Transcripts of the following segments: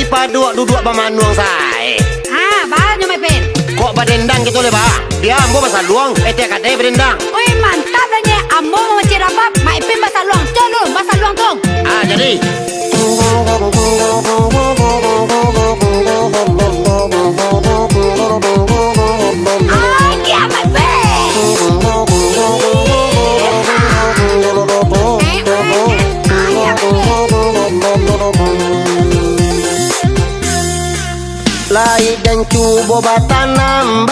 daripada duduk bamanuang saya. Banyak mai pen. Kok badendang gitu le ba? Dia ambo bahasa luang, tiap kata badendang. Oi mantap dah ambo mau macam apa? Mai pen bahasa luang. Coba bahasa luang tong. Jadi. Kia mai pen. Lai dan cuba batanam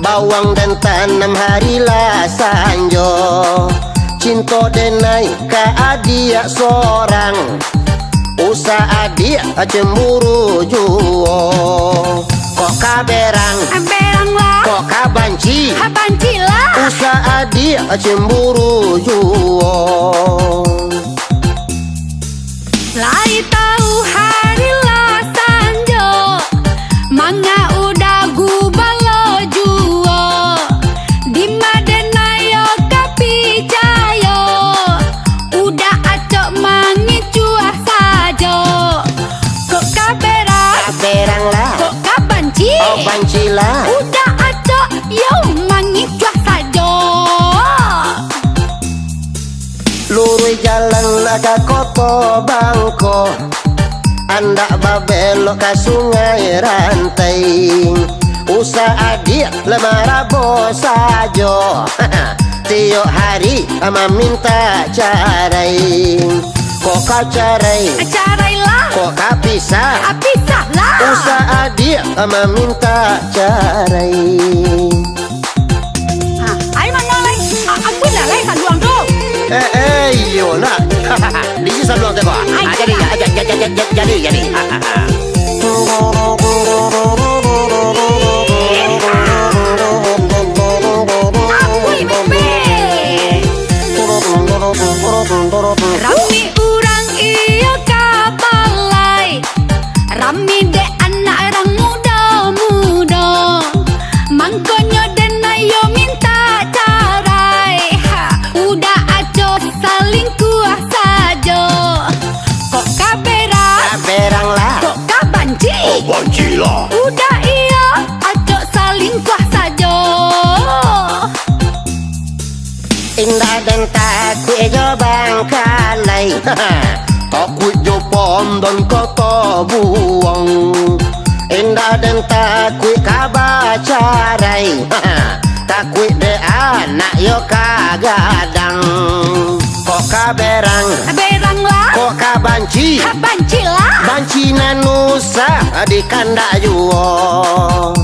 bawang dan tanam harilah sanjo. Cinta denai ka adia sorang, usah adia cemburu juo. Kok kaberang, Berang lah. kok kabanci, Banci lah. usah adia cemburu juo. Lai tahu hari lah sanjo. Manga udah gubalo juo. Di madenayo kapi jayo. Udah acok mangi cuah sajo. Kok kaberang, Kaberang lah, kok kabanci. oh banci lah. Udah acok yo mangi cuah sajo. Lurus jalan laga koto bangko, anda babelok ke sungai rantai. Usah adik lemarabo sajo. Tiap hari ama minta carai. Kok kau carai, Acarailah. kok kau pisah. Pisah lah. Usah adik ama minta carai. Ay mana lai? Aku dah lai saluang tu. Yo nak. Di sini sebelum teko. Jadi. Aku ibe. Rami urang iyo kabalai. Rami de anak orang muda. Mangkonyo den ayo minta carai. Udah aco saling kuah sajo. Kok kaberang, Kaberang lah. kok kabanci. Banci lah. Udah iya, aco saling kuah sajo. Indah dan takut jo bangkalai. Takut jo pom dan kota buang. Indah dan takut kabacarai. Takut de anak yo kagadang. Kok kaberang, Berang lah, kok kabanci. banci lah. Banci nanusa di kanda juo.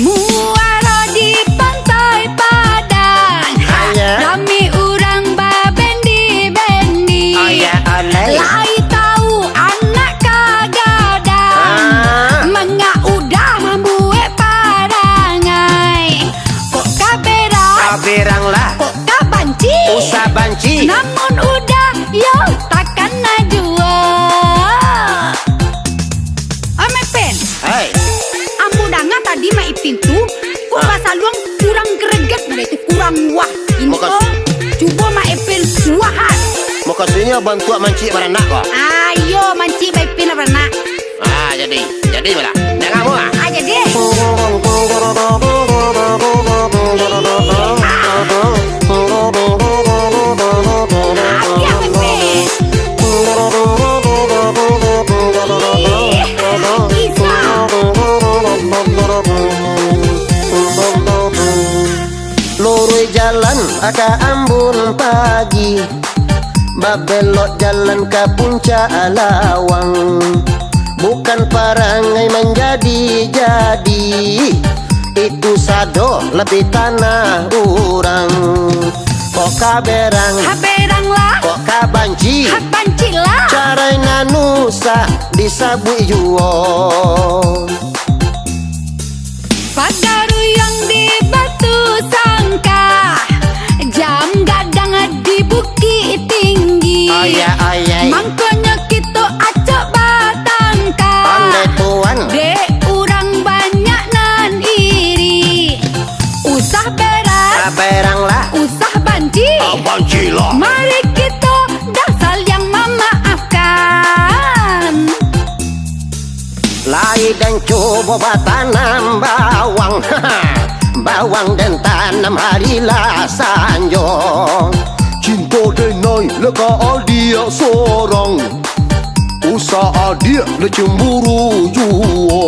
Muara di pantai Padang. Ayah. Rami urang babendi-bendi. Alai. Lai tahu anak kagadang. Menga udah membuat parangai. Kok kaberang, Kaberang lah. kok kabanci. Usah banci. Namun udah yo takkan najua. Ame pen. Hai. Ambo danga tadi mai pintu. Kok bahasa luang kurang greget nah itu kurang wah. Ini Makas- oh coba mai pen suahan. Mau kasihnya bantu mancik beranak kok. Ayo manci mai pen apa Jadi malah. Jangan mau. Aja deh. Hati ame pen. Isa. Lurus jalan ke Ambon pagi, babelok jalan ke puncak Lawang. Bukan parangai menjadi-jadi, itu sado lebih tanah orang. Kok kaberang, Berang lah, kok kabanci, banci lah. carai nanusa disabui juo. Pagaruyang di batu sangka, jam gadang di bukit tinggi. Mangkonya kita acok batangka. Pandai tuan, De urang banyak nan iri. Usah berang, kaberang lah. usah banci. Banci lah. Mari kita dasal yang memaafkan. Boba tanam bawang Bawang dan tanam harilah sanjung. Cinta denai leka dia seorang, usaha dia le cemburu jua.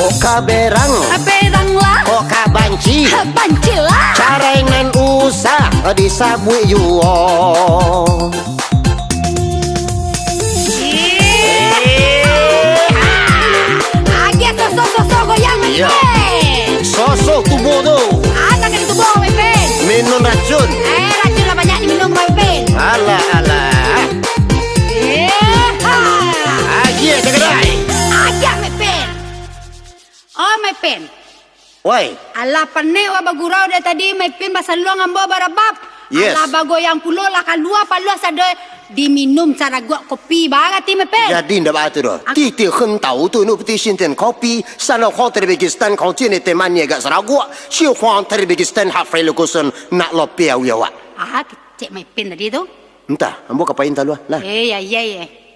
Oka berang Berang lah, Oka banci banci lah. Carengan usah disabui yuo. Agia sosok goyang ni Iya. pen. Sosok tubuh tu Tak kena tubuh mai pen. minum racun. Racun lah banyak diminum mai pen. Alah alah. Agia sekedai. Agia mai pen. Oh mai pen. Woi, Alah panek wa bagurau dia tadi mai pen pasal luang ambo barabab. Yes. Alah bagoyang pulo lah kalua palua sade diminum cara gua kopi banget mai pen. jadi ndak batu dah. Titi hentau tu nu peti sinten kopi, sana kau Tajikistan kau cini teman ni agak Sarawak, siu kau Tajikistan hafai lukusan nak lopiau ya wak. Cek mai pen tadi tu. Entah, ambo kapain talu lah. Ya.